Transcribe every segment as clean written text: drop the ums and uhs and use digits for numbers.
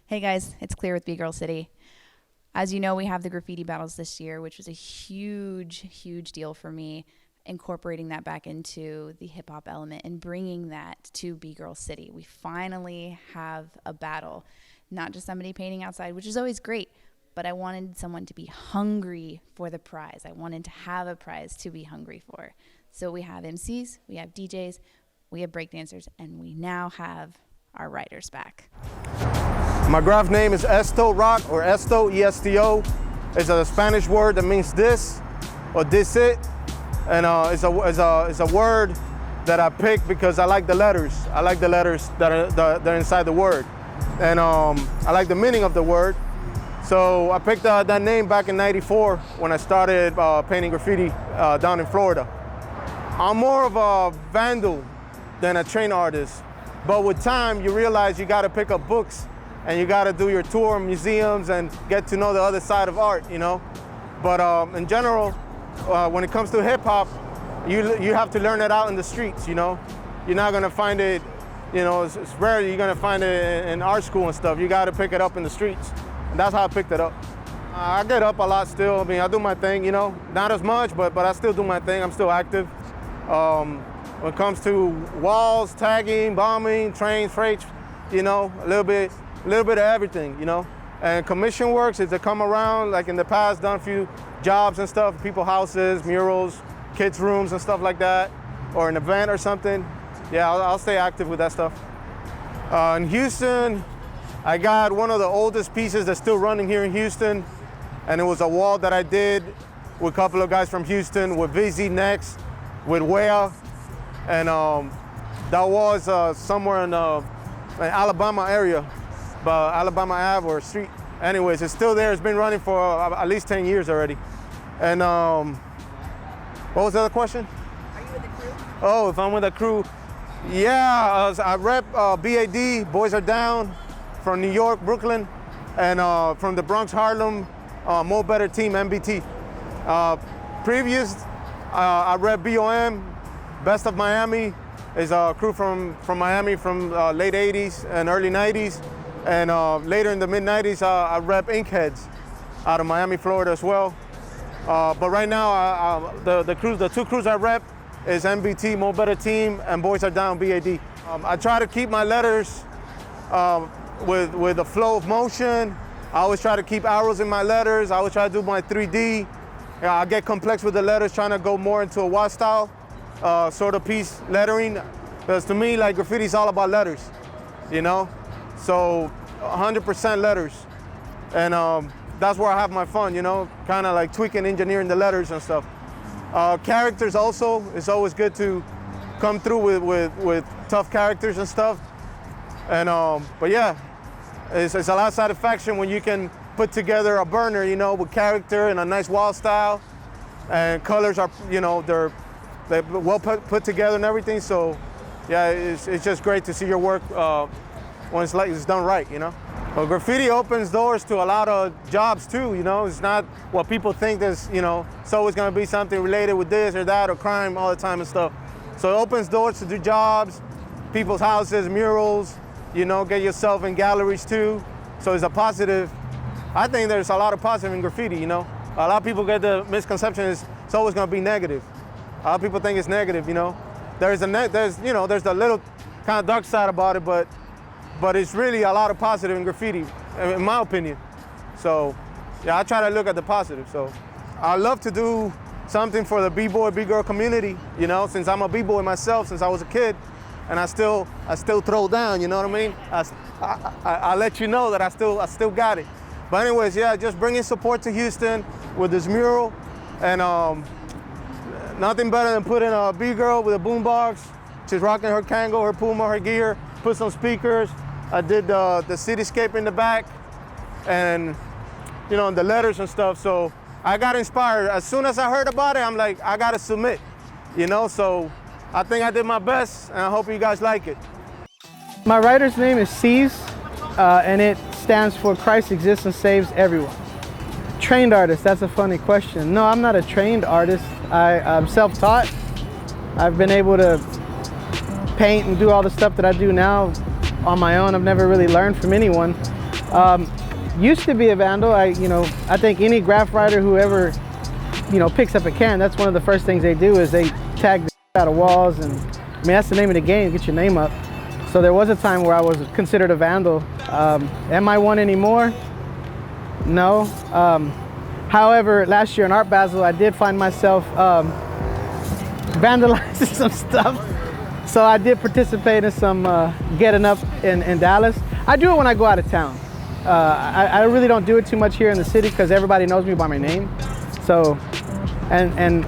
Hey guys, it's Clear with Bgirl City. As you know, we have the Graffiti Battles this year, which was a huge deal for me, incorporating that back into the hip hop element and bringing that to Bgirl City. We finally have a battle, not just somebody painting outside, which is always great, but I wanted someone to be hungry for the prize. I wanted to have a prize to be hungry for. So we have MCs, we have DJs, we have breakdancers, and we now have our writers back. My graph name is ESTO Rock, or ESTO, E-S-T-O. It's a Spanish word that means this or this it. And it's a word that I picked because I like the letters. I like the letters that are inside the word. And I like the meaning of the word. So I picked that name back in '94 when I started painting graffiti down in Florida. I'm more of a vandal than a trained artist. But with time, you realize you gotta pick up books and you gotta do your tour museums and get to know the other side of art, you know? But in general, when it comes to hip hop, you have to learn it out in the streets, you know? You're not gonna find it, you know, it's rare you're gonna find it in art school and stuff. You gotta pick it up in the streets. And that's how I picked it up. I get up a lot still. I mean, I do my thing, you know? Not as much, but I still do my thing. I'm still active. When it comes to walls, tagging, bombing, trains, freights, you know, a little bit of everything, you know. And commission works, as they come around, like in the past, done a few jobs and stuff, people houses, murals, kids' rooms and stuff like that, or an event or something. Yeah, I'll stay active with that stuff. In Houston, I got one of the oldest pieces that's still running here in Houston, and it was a wall that I did with a couple of guys from Houston, with VZ Next, with Wea, and that wall is somewhere in Alabama area, but Alabama Ave or street. Anyways, it's still there. It's been running for at least 10 years already. And what was the other question? Are you with the crew? Oh, if I'm with the crew? Yeah, I rep BAD, Boys Are Down, from New York, Brooklyn, and from the Bronx, Harlem, Mo Better Team, MBT. Previous, I rep BOM, Best of Miami, is a crew from Miami from late 80s and early 90s. And later in the mid 90s, I rep Inkheads out of Miami, Florida as well. But right now, the two crews I rep is MBT, Mo Better Team, and Boys Are Down, BAD. I try to keep my letters with the flow of motion. I always try to keep arrows in my letters. I always try to do my 3D. I get complex with the letters, trying to go more into a wash style sort of piece lettering. Because to me, like, graffiti is all about letters, you know? So 100% letters. And that's where I have my fun, you know? Kind of like tweaking, engineering the letters and stuff. Characters also, it's always good to come through with tough characters and stuff. And but yeah, it's a lot of satisfaction when you can put together a burner, you know, with character and a nice wall style, and colors are, you know, they're well put together and everything. So yeah, it's just great to see your work when it's done right, you know. Well, graffiti opens doors to a lot of jobs too, you know. It's not what people think there's, you know, it's always gonna be something related with this or that or crime all the time and stuff. So it opens doors to do jobs, people's houses, murals, you know, get yourself in galleries too. So it's a positive. I think there's a lot of positive in graffiti, you know. A lot of people get the misconception it's always gonna be negative. A lot of people think it's negative, you know. There's the little kind of dark side about it, but it's really a lot of positive in graffiti, in my opinion. So yeah, I try to look at the positive. So I love to do something for the B-boy, B-girl community, you know, since I'm a B-boy myself since I was a kid, and I still throw down, you know what I mean? I let you know that I still got it. But anyways, yeah, just bringing support to Houston with this mural, and nothing better than putting a B-girl with a boombox. She's rocking her Kango, her Puma, her gear, put some speakers. I did the cityscape in the back, and you know, the letters and stuff. So I got inspired. As soon as I heard about it, I'm like, I gotta submit, you know? So I think I did my best, and I hope you guys like it. My writer's name is C's, and it stands for Christ Exists and Saves Everyone. Trained artist, that's a funny question. No, I'm not a trained artist. I'm self-taught. I've been able to paint and do all the stuff that I do now on my own. I've never really learned from anyone. Used to be a vandal. I think any graph writer who ever, picks up a can, that's one of the first things they do is they tag the out of walls, and I mean that's the name of the game, get your name up. So there was a time where I was considered a vandal. Am I one anymore? No. However, last year in Art Basel, I did find myself vandalizing some stuff. So I did participate in some getting up in Dallas. I do it when I go out of town. I really don't do it too much here in the city because everybody knows me by my name. So, and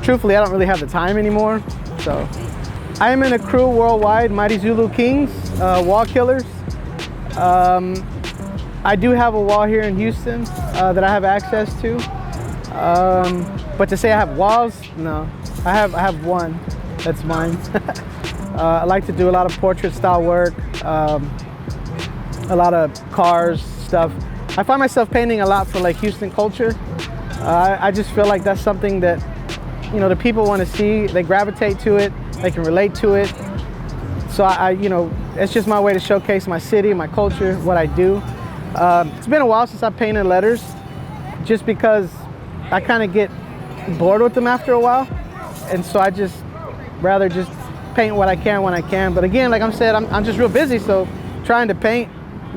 truthfully, I don't really have the time anymore. So, I am in a crew worldwide, Mighty Zulu Kings, wall killers. I do have a wall here in Houston that I have access to. But to say I have walls, no. I have one, that's mine. I like to do a lot of portrait style work, a lot of cars, stuff. I find myself painting a lot for like Houston culture. I just feel like that's something that, the people want to see, they gravitate to it, they can relate to it. So it's just my way to showcase my city, my culture, what I do. It's been a while since I painted letters, just because I kind of get bored with them after a while. And so I just rather just paint what I can when I can. But again, like I said, I'm just real busy, so trying to paint,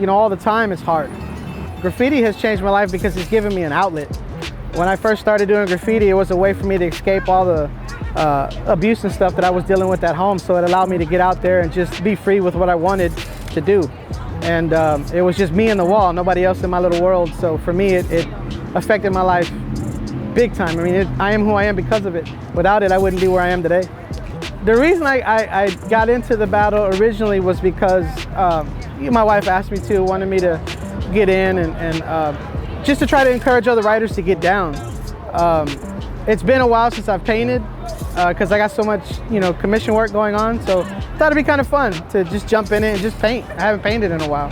all the time is hard. Graffiti has changed my life because it's given me an outlet. When I first started doing graffiti, it was a way for me to escape all the abuse and stuff that I was dealing with at home. So it allowed me to get out there and just be free with what I wanted to do. And it was just me and the wall, nobody else in my little world. So for me, it affected my life big time. I mean, I am who I am because of it. Without it, I wouldn't be where I am today. The reason I got into the battle originally was because my wife asked me to, wanted me to get in and just to try to encourage other writers to get down. It's been a while since I've painted because I got so much, commission work going on. So I thought it'd be kind of fun to just jump in it and just paint. I haven't painted in a while.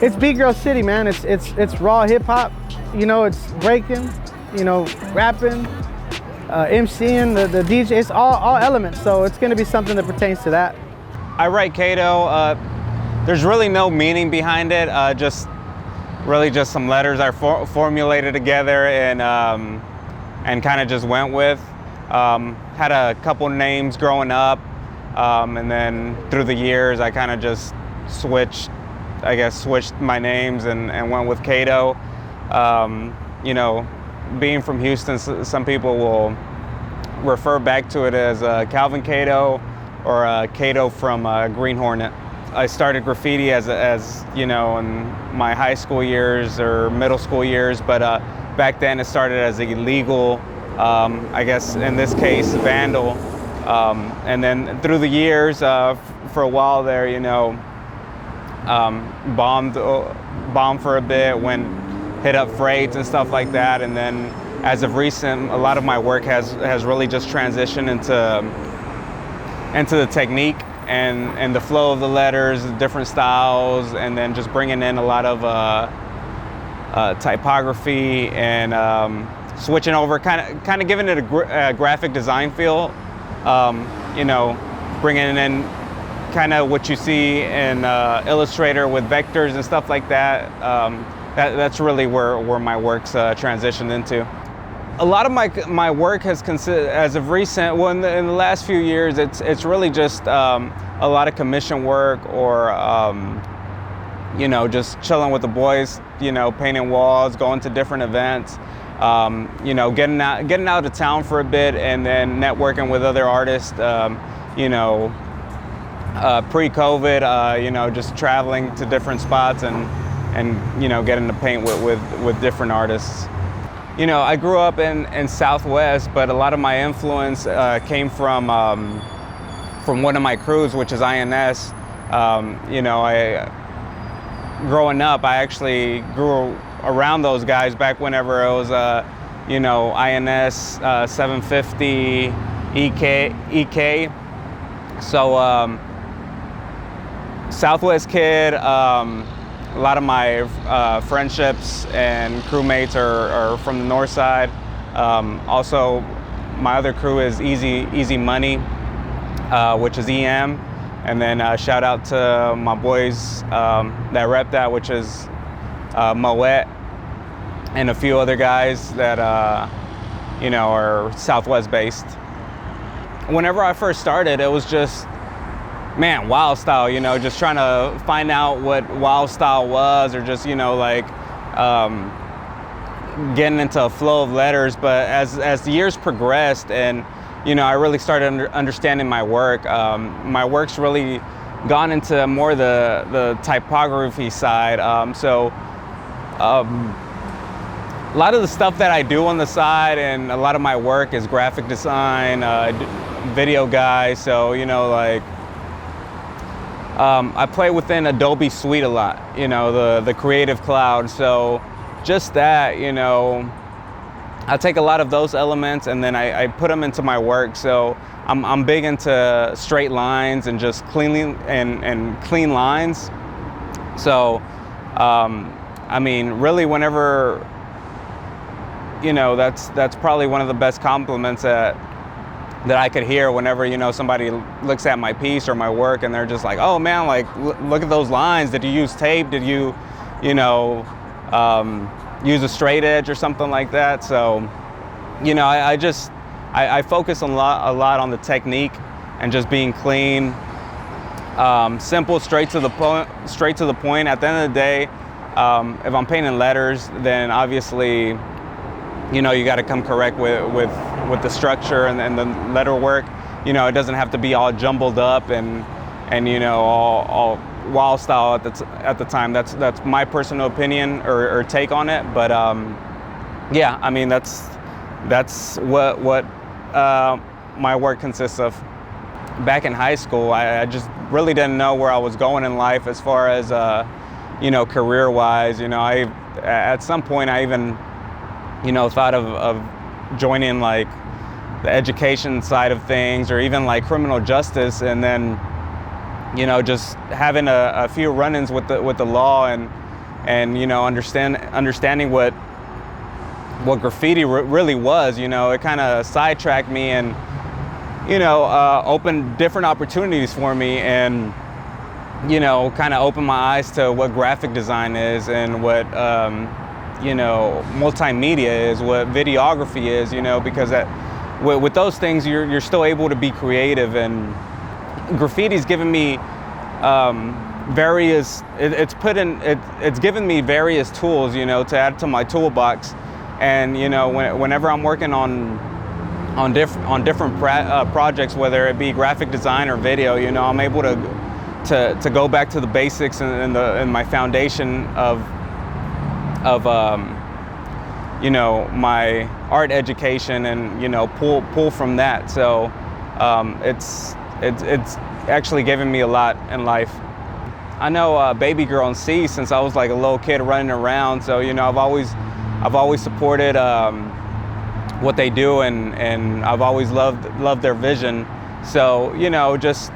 It's Bgirl City, man. It's raw hip hop. It's breaking, rapping, MCing, the DJ. It's all elements. So it's going to be something that pertains to that. I write KATO. There's really no meaning behind it. Just some letters I formulated together and kind of just went with. Had a couple names growing up, and then through the years I kind of just switched my names and went with KATO. Being from Houston, some people will refer back to it as Calvin KATO or KATO from Green Hornet. I started graffiti as in my high school years or middle school years, but back then it started as illegal, I guess in this case, vandal. And then through the years, for a while there, bombed for a bit, hit up freights and stuff like that. And then as of recent, a lot of my work has really just transitioned into the technique and the flow of the letters, the different styles, and then just bringing in a lot of typography and switching over, kind of giving it a graphic design feel. Bringing in kind of what you see in Illustrator with vectors and stuff like that. That's really where my work's transitioned into. A lot of my work has consisted, as of recent, in the last few years, it's really just a lot of commission work or just chilling with the boys, painting walls, going to different events, getting out of town for a bit, and then networking with other artists. Pre-COVID, just traveling to different spots and getting to paint with different artists. I grew up in Southwest, but a lot of my influence came from one of my crews, which is INS. Growing up, I actually grew around those guys back whenever it was, INS 750 EK. So Southwest kid. A lot of my friendships and crewmates are from the north side. Also, my other crew is Easy Money, which is EM. And then shout out to my boys that rep that, which is Moet and a few other guys that you know, are Southwest based. Whenever I first started, it was just, man, wild style, you know, just trying to find out what wild style was, or just, you know, like getting into a flow of letters. But as the years progressed and, you know, I really started understanding my work, my work's really gone into more the typography side. So a lot of the stuff that I do on the side and a lot of my work is graphic design, video guy. So, you know, like I play within Adobe Suite a lot, you know, the Creative Cloud. So just that, you know, I take a lot of those elements and then I put them into my work. So I'm big into straight lines and just clean lines. So, I mean, really whenever, you know, that's probably one of the best compliments that I could hear whenever, you know, somebody looks at my piece or my work and they're just like, oh man, like look at those lines. Did you use tape? Did you, you know, use a straight edge or something like that? So, you know, I focus a lot on the technique and just being clean, simple, straight to the point. At the end of the day, if I'm painting letters, then obviously, you know, you got to come correct with the structure and the letter work. You know, it doesn't have to be all jumbled up and you know, all wild style at the time. That's my personal opinion or take on it. But yeah, I mean, that's what my work consists of. Back in high school, I just really didn't know where I was going in life as far as you know, career-wise. You know, at some point I even, you know, thought of joining like the education side of things or even like criminal justice, and then, you know, just having a few run-ins with the law and you know, understanding what graffiti really was. You know, it kind of sidetracked me and, you know, opened different opportunities for me, and, you know, kind of opened my eyes to what graphic design is and what you know, multimedia is, what videography is. You know, because with those things you're still able to be creative, and graffiti's given me it's given me various tools, you know, to add to my toolbox. And, you know, whenever I'm working on different projects, whether it be graphic design or video, you know, I'm able to go back to the basics and my foundation of you know, my art education, and, you know, pull from that. So it's actually given me a lot in life. I know Baby Girl and C since I was like a little kid running around. So, you know, I've always supported what they do, and I've always loved their vision. So, you know, just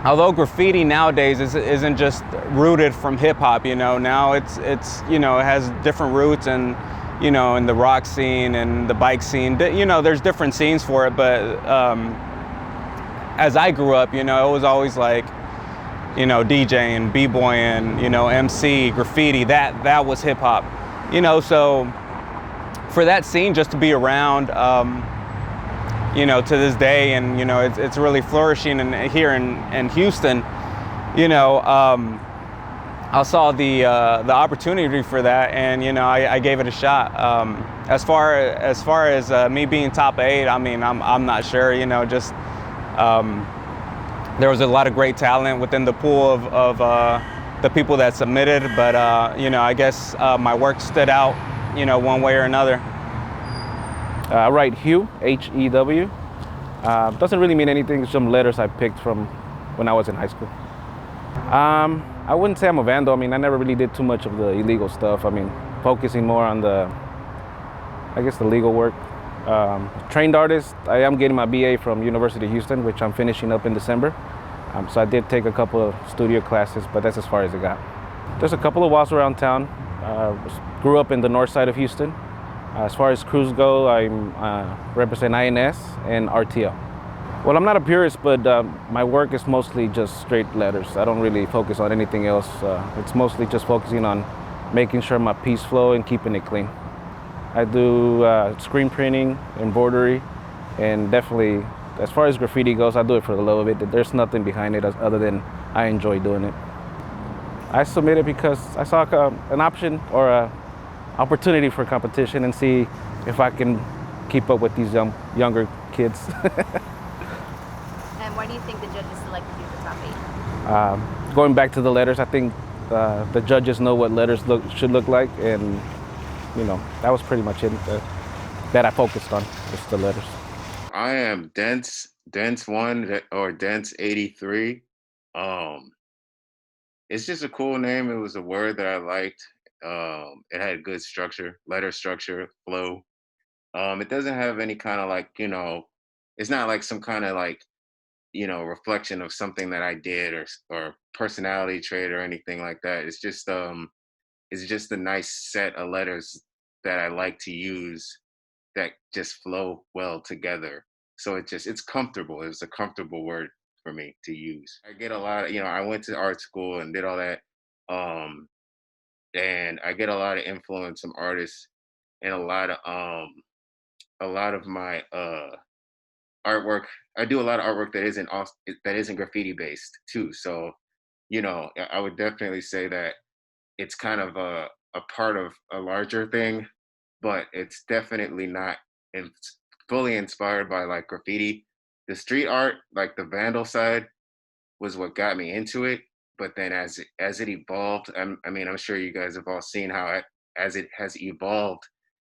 although graffiti nowadays isn't just rooted from hip hop, you know, now it's you know, it has different roots, and, you know, in the rock scene and the bike scene, you know, there's different scenes for it. But as I grew up, you know, it was always like, you know, DJing, b-boying, you know, MC, graffiti, that was hip hop, you know. So for that scene just to be around, you know, to this day, and, you know, it's really flourishing here in Houston, you know. I saw the opportunity for that, and, you know, I gave it a shot. As far as me being top 8, I mean, I'm not sure, you know. Just there was a lot of great talent within the pool of the people that submitted, but you know, I guess my work stood out, you know, one way or another. I write Hugh, H-E-W. Doesn't really mean anything. Some letters I picked from when I was in high school. I wouldn't say I'm a vandal. I mean, I never really did too much of the illegal stuff. I mean, focusing more on the legal work. Trained artist, I am getting my BA from University of Houston, which I'm finishing up in December. So I did take a couple of studio classes, but that's as far as it got. There's a couple of walls around town. Grew up in the north side of Houston. As far as crews go, I represent INS and RTL. Well, I'm not a purist, but my work is mostly just straight letters. I don't really focus on anything else. It's mostly just focusing on making sure my piece flow and keeping it clean. I do screen printing, embroidery, and definitely, as far as graffiti goes, I do it for the love of it. There's nothing behind it other than I enjoy doing it. I submitted because I saw an option or an opportunity for competition and see if I can keep up with these younger kids. And why do you think the judges selected you for top 8? Going back to the letters, I think the judges know what letters should look like, and that was pretty much it that I focused on, just the letters. I am Dense 1 or Dense 83. It's just a cool name. It was a word that I liked. It had good structure, letter structure, flow. It doesn't have any kind of like, it's not like some kind of like, reflection of something that I did or personality trait or anything like that. It's just a nice set of letters that I like to use that just flow well together. So it's comfortable. It's a comfortable word for me to use. I get a lot of, I went to art school and did all that. And I get a lot of influence from artists, and a lot of my artwork. I do a lot of artwork that isn't graffiti based too. So, I would definitely say that it's kind of a part of a larger thing, but it's definitely not fully inspired by like graffiti. The street art, like the vandal side, was what got me into it. But then as it evolved, I'm sure you guys have all seen how as it has evolved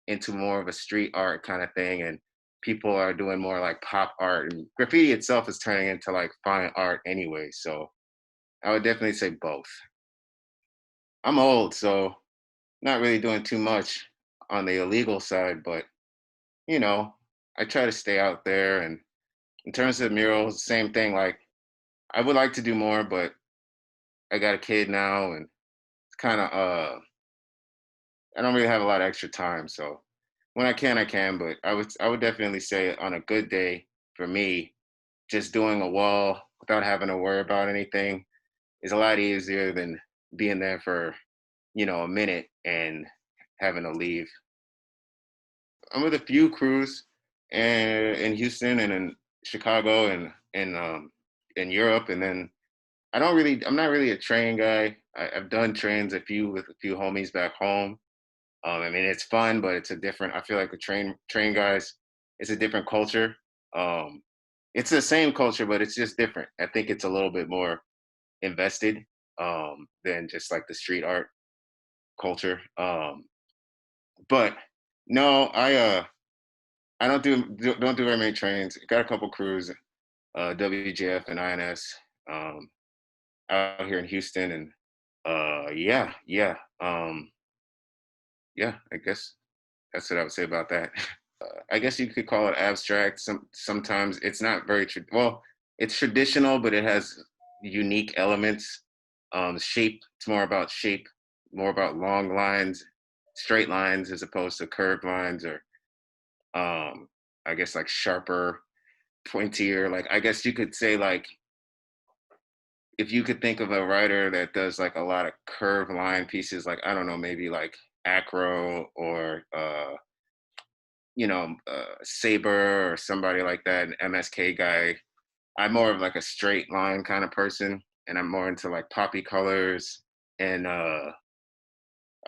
into more of a street art kind of thing, and people are doing more like pop art, and graffiti itself is turning into like fine art anyway. So I would definitely say both. I'm old, so not really doing too much on the illegal side, but I try to stay out there. And in terms of murals, same thing. Like I would like to do more, but I got a kid now, and it's kind of I don't really have a lot of extra time. So when I can. But I would definitely say on a good day for me, just doing a wall without having to worry about anything is a lot easier than being there for a minute and having to leave. I'm with a few crews in Houston and in Chicago and in Europe, and then I'm not really a train guy. I've done trains with a few homies back home. It's fun, but I feel like the train guys, it's a different culture. It's the same culture, but it's just different. I think it's a little bit more invested than just like the street art culture. But no, I don't do very many trains. Got a couple crews, WJF and INS, out here in Houston, and yeah. Yeah, I guess that's what I would say about that. I guess you could call it abstract. Sometimes it's not very it's traditional, but it has unique elements. Shape. It's more about shape, more about long lines, straight lines as opposed to curved lines, or I guess like sharper, pointier. Like I guess you could say like if you could think of a writer that does like a lot of curved line pieces, like I don't know, maybe like Acro or Saber or somebody like that, an MSK guy. I'm more of like a straight line kind of person, and I'm more into like poppy colors, and I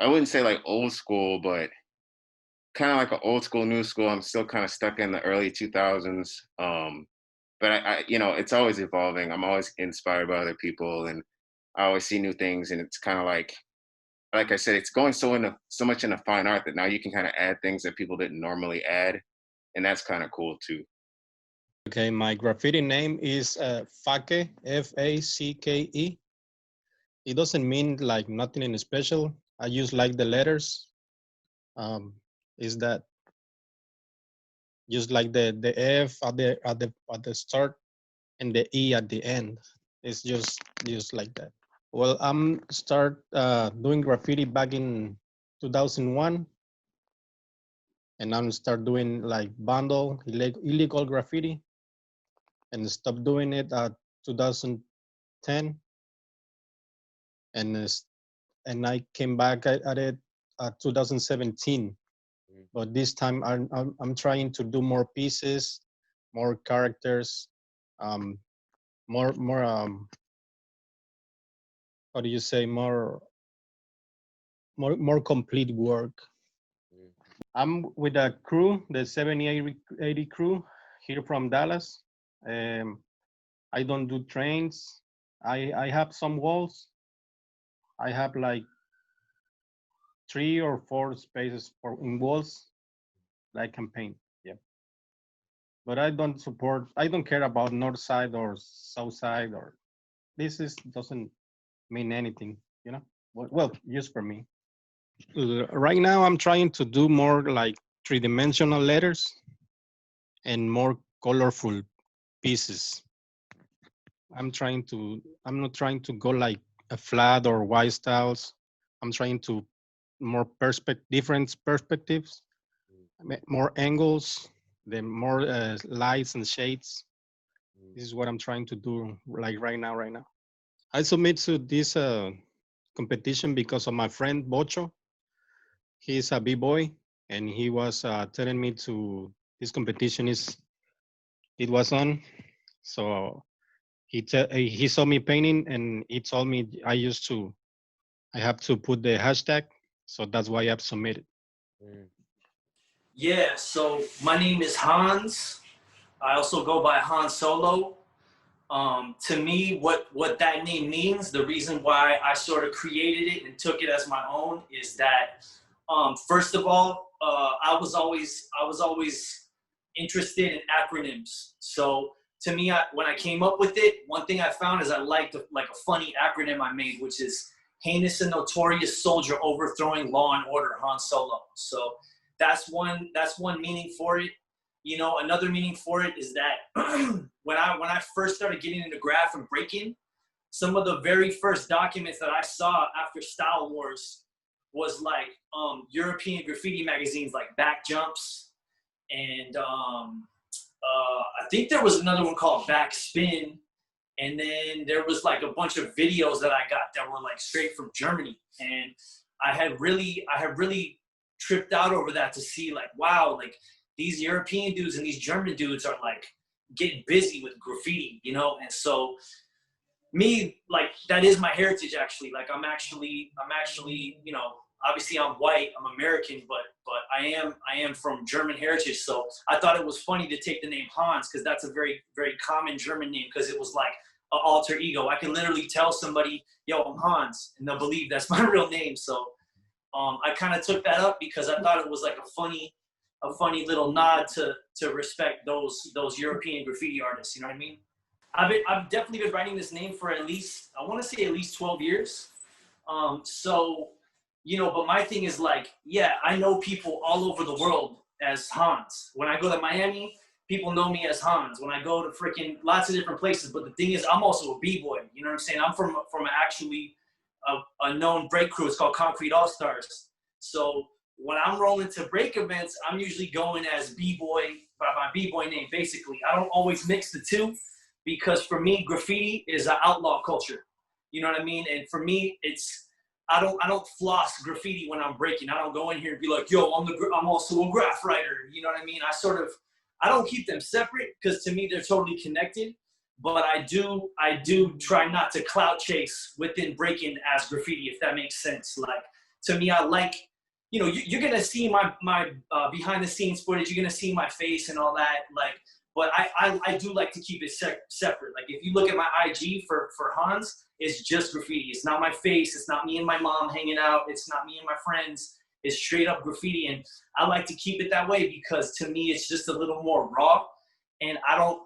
wouldn't say like old school, but kind of like an old school, new school. I'm still kind of stuck in the early 2000s. But it's always evolving. I'm always inspired by other people, and I always see new things. And it's kind of like I said, it's going so much into fine art that now you can kind of add things that people didn't normally add, and that's kind of cool too. Okay, my graffiti name is FACKE, FACKE. It doesn't mean like nothing in special. I use like the letters. Is that just like the F at the start and the E at the end? It's just like that. Well, I'm start doing graffiti back in 2001, and I'm start doing like illegal graffiti. and stopped doing it at 2010, and I came back at it at 2017. But this time I'm trying to do more pieces, more characters, more how do you say, more complete work. I'm with a crew, the 7880 crew here from Dallas. I don't do trains. I have some walls. I have like 3 or 4 spaces in walls that I can paint. Yeah. But I don't care about north side or south side, or doesn't mean anything, you know? Well, just for me. Right now I'm trying to do more like 3-dimensional letters and more colorful pieces. I'm not trying to go like a flat or white styles. I'm trying to different perspectives, more angles, the more lights and shades. This is what I'm trying to do like right now. I submit to this competition because of my friend Bocho. He's a b-boy, and he was telling me to this competition it was on. So he saw me painting, and he told me I have to put the hashtag. So that's why I've submitted. Yeah, so my name is Hans. I also go by Han Solo. To me, what that name means, the reason why I sort of created it and took it as my own is that, first of all, I was always interested in acronyms. So to me, when I came up with it, one thing I found is I liked a funny acronym I made, which is Heinous and Notorious Soldier Overthrowing Law and Order, Han Solo. So that's one meaning for it. You know, another meaning for it is that when I first started getting into graph and breaking, some of the very first documents that I saw after Style Wars was like European graffiti magazines like Back Jumps, and I think there was another one called Backspin, and then there was like a bunch of videos that I got that were like straight from Germany, and I had really tripped out over that to see like, wow, like these European dudes and these German dudes are like getting busy with graffiti, you know? And so me, like, that is my heritage actually. Like I'm actually, you know, obviously I'm white, I'm American, but I am from German heritage. So I thought it was funny to take the name Hans, because that's a very, very common German name, because it was like an alter ego. I can literally tell somebody, yo, I'm Hans, and they'll believe that's my real name. So I kind of took that up because I thought it was like a funny little nod to respect those European graffiti artists. You know what I mean? I've definitely been writing this name for at least 12 years. So, you know, but my thing is like, yeah, I know people all over the world as Hans. When I go to Miami, people know me as Hans. When I go to freaking lots of different places, but the thing is, I'm also a b-boy. You know what I'm saying? I'm from actually a known break crew. It's called Concrete All Stars. So when I'm rolling to break events, I'm usually going as b-boy by my b-boy name. Basically, I don't always mix the two, because for me, graffiti is an outlaw culture. You know what I mean? And for me, it's I don't floss graffiti when I'm breaking. I don't go in here and be like, yo, I'm also a graph writer. You know what I mean? I don't keep them separate, because to me they're totally connected. But I do try not to clout chase within breaking as graffiti, if that makes sense. Like, to me, I like, you know, you're gonna see my behind the scenes footage. You're gonna see my face and all that. Like, but I do like to keep it separate. Like, if you look at my IG for Hans, it's just graffiti. It's not my face. It's not me and my mom hanging out. It's not me and my friends. It's straight up graffiti. And I like to keep it that way, because to me, it's just a little more raw. And I don't,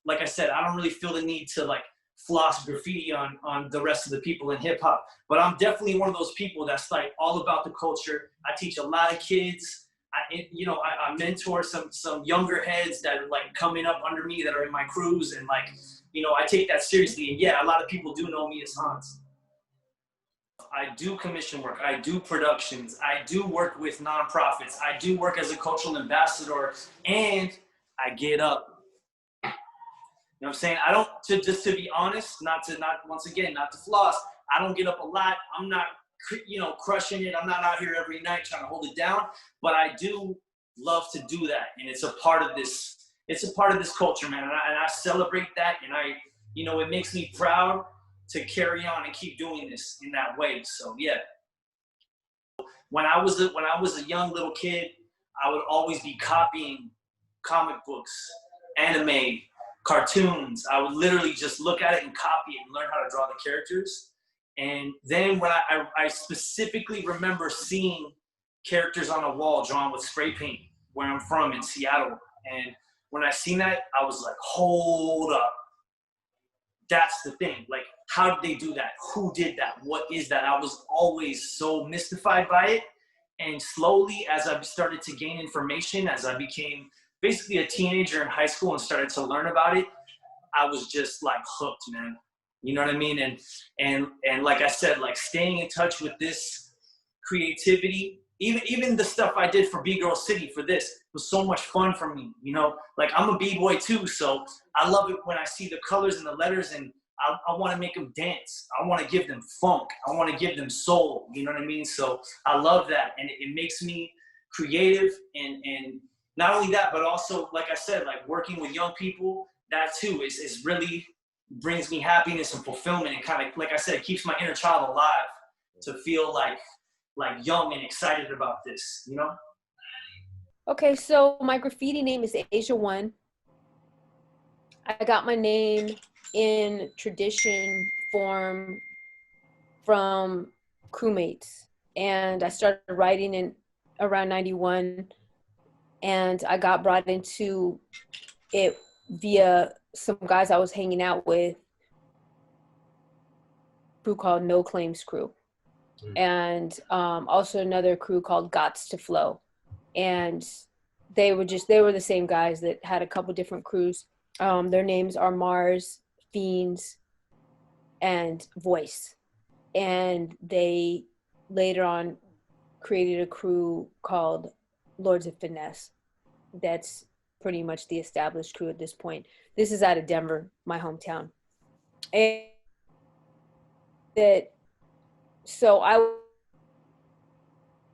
like I said, I don't really feel the need to like floss graffiti on the rest of the people in hip hop. But I'm definitely one of those people that's like all about the culture. I teach a lot of kids. I mentor some younger heads that are like coming up under me, that are in my crews, and like, you know, I take that seriously. And yeah, a lot of people do know me as Hans. I do commission work. I do productions. I do work with nonprofits. I do work as a cultural ambassador, and I get up You know what I'm saying? I don't, just to be honest, not once again, not to floss, I don't get up a lot. I'm not, crushing it. I'm not out here every night trying to hold it down, but I do love to do that. And it's a part of this, culture, man. And I celebrate that. And it makes me proud to carry on and keep doing this in that way. So yeah. When I was a young little kid, I would always be copying comic books, anime, cartoons. I would literally just look at it and copy it and learn how to draw the characters. And then when I specifically remember seeing characters on a wall drawn with spray paint where I'm from in Seattle. And when I seen that, I was like, hold up. That's the thing. Like, how did they do that? Who did that? What is that? I was always so mystified by it. And slowly, as I started to gain information, as I became basically a teenager in high school and started to learn about it, I was just like hooked, man. You know what I mean? And like I said, like staying in touch with this creativity, even the stuff I did for Bgirl City for this was so much fun for me. Like I'm a b-boy too, so I love it when I see the colors and the letters, and I want to make them dance. I want to give them funk. I want to give them soul. You know what I mean? So I love that, and it makes me creative, and not only that, but also, like I said, like working with young people, that too is really brings me happiness and fulfillment, and kind of, like I said, it keeps my inner child alive to feel like young and excited about this, Okay, so my graffiti name is Asia One. I got my name in tradition form from crewmates, and I started writing in around 91, and I got brought into it via some guys I was hanging out with, a crew called No Claims Crew, and also another crew called Gots to Flow. And they were the same guys that had a couple different crews. Their names are Mars, Fiends, and Voice. And they later on created a crew called Lords of Finesse. That's pretty much the established crew at this point. This is out of Denver, my hometown. And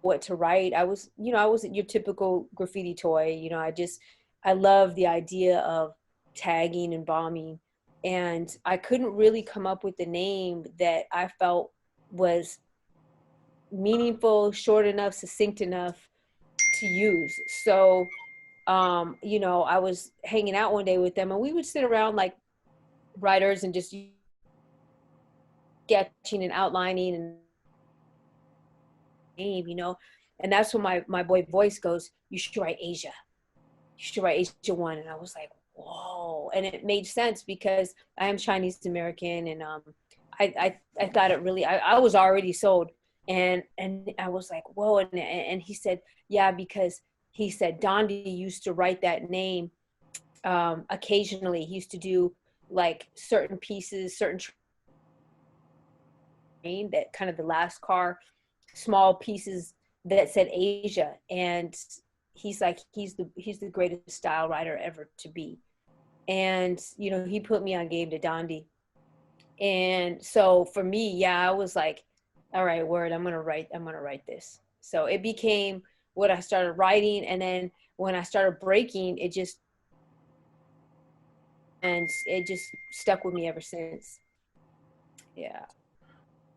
what to write. I wasn't your typical graffiti toy. I love the idea of tagging and bombing. And I couldn't really come up with the name that I felt was meaningful, short enough, succinct enough to use. So, I was hanging out one day with them, and we would sit around like writers and just sketching and outlining and name, and that's when my boy Voice goes, "You should write Asia. You should write Asia One." And I was like, whoa. And it made sense because I am Chinese American, and I thought it really, I was already sold, and I was like, whoa. And he said, yeah, because he said Dondi used to write that name occasionally. He used to do like certain pieces, certain train, that kind of the last car, small pieces that said Asia. And he's like, he's the greatest style writer ever to be. And, he put me on game to Dondi. And so for me, yeah, I was like, all right, word, I'm going to write this. So it became what I started writing. And then when I started breaking, it just stuck with me ever since. Yeah.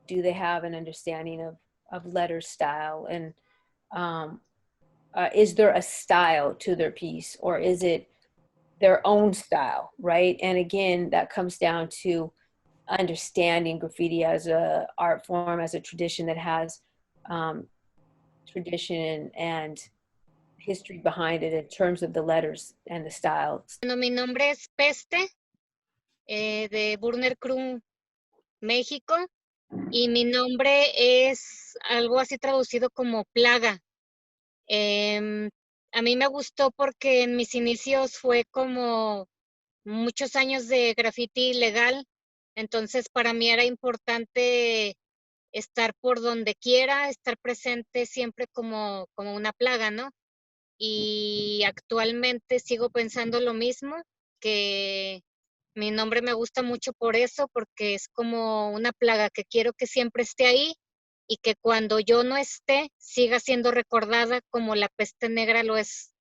Do they have an understanding of letter style? And is there a style to their piece, or is it their own style, right? And again, that comes down to understanding graffiti as a art form, as a tradition that has tradition and history behind it in terms of the letters and the styles. Bueno, mi nombre es Peste, de Burner Crew, México, y mi nombre es algo así traducido como plaga. A mí me gustó porque en mis inicios fue como muchos años de graffiti ilegal, entonces para mí era importante estar por donde quiera, estar presente siempre como una plaga, ¿no? Y actualmente sigo pensando lo mismo, que Mi nombre me gusta mucho por eso, porque es como una plaga que quiero que siempre esté ahí y que cuando yo no esté siga siendo recordada como la peste negra lo es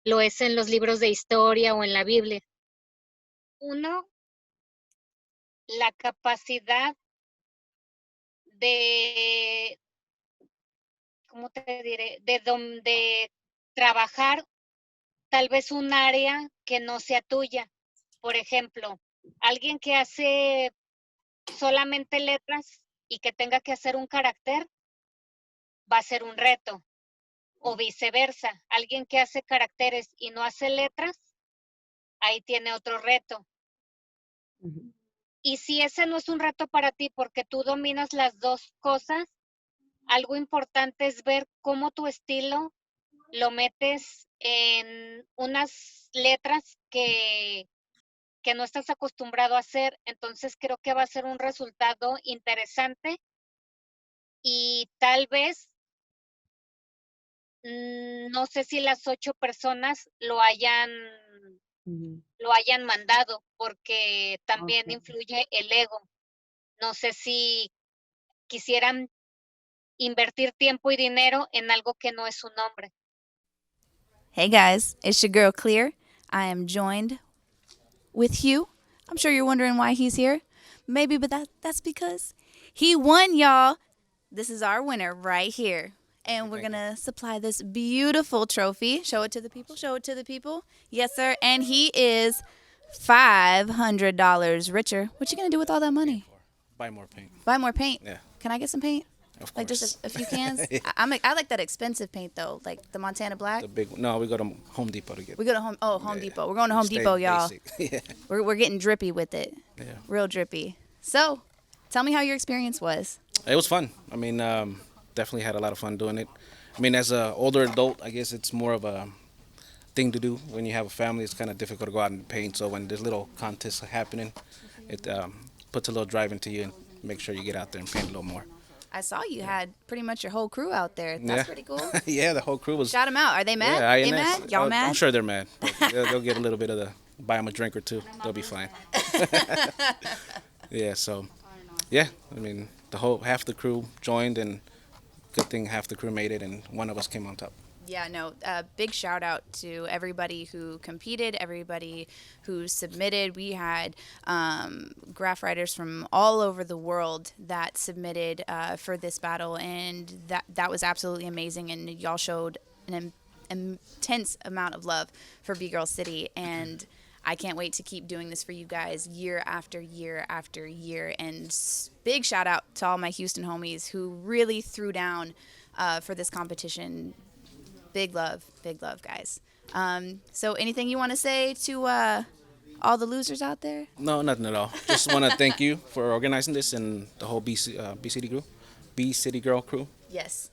en los libros de historia o en la Biblia. Uno, la capacidad de, ¿cómo te diré? De trabajar tal vez un área que no sea tuya. Por ejemplo, alguien que hace solamente letras y que tenga que hacer un carácter, va a ser un reto. O viceversa, alguien que hace caracteres y no hace letras, ahí tiene otro reto. Y si ese no es un reto para ti porque tú dominas las dos cosas, algo importante es ver cómo tu estilo lo metes en unas letras que no estás acostumbrado a hacer. Entonces creo que va a ser un resultado interesante y tal vez, no sé si las 8 personas lo hayan mandado, porque también influye el ego. No sé si quisieran invertir tiempo y dinero en algo que no es su nombre. Hey guys, it's your girl Clear. I am joined with Hugh. I'm sure you're wondering why he's here. Maybe, but that's because he won, y'all. This is our winner right here. And we're going to supply this beautiful trophy. Show it to the people. Show it to the people. Yes, sir. And he is $500 richer. What you going to do with all that money? Buy more paint. Buy more paint? Yeah. Can I get some paint? Of course. Like just a few cans? Yeah. I like that expensive paint, though. Like the Montana Black. The big no, we go to Home Depot to get. We go to Home Depot. We're going to Home Depot, y'all. Yeah. We're getting drippy with it. Yeah. Real drippy. So, tell me how your experience was. It was fun. I mean, definitely had a lot of fun doing it. I mean, as an older adult, I guess it's more of a thing to do. When you have a family, it's kind of difficult to go out and paint. So when there's little contests happening, it puts a little drive into you and make sure you get out there and paint a little more. I saw you had pretty much your whole crew out there. That's pretty cool. Yeah, the whole crew was. Shout them out. Are they mad? Yeah, they mad? Y'all mad? I'm sure they're mad. They'll get a little bit of the, buy them a drink or two. They'll be fine. Yeah, so, yeah, I mean, half the crew joined, and good thing half the crew made it, and one of us came on top. Yeah, no, big shout out to everybody who competed, everybody who submitted. We had graph writers from all over the world that submitted for this battle, and that was absolutely amazing. And y'all showed an intense amount of love for Bgirl City, and I can't wait to keep doing this for you guys year after year after year. And big shout out to all my Houston homies who really threw down for this competition. Big love, guys. So anything you want to say to all the losers out there? No, nothing at all. Just want to thank you for organizing this and the whole B City Girl crew. Yes.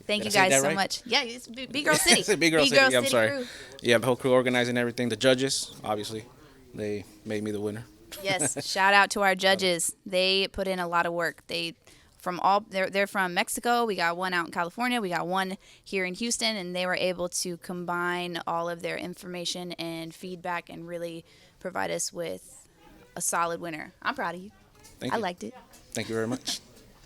Thank you Did I say guys that so right? much. Yeah, it's Bgirl City. Bgirl City, I'm sorry. Crew. Yeah, the whole crew organizing everything. The judges, obviously, they made me the winner. Yes, shout out to our judges. They put in a lot of work. They're from Mexico. We got one out in California. We got one here in Houston, and they were able to combine all of their information and feedback and really provide us with a solid winner. I'm proud of you. Thank you. I liked it. Thank you very much.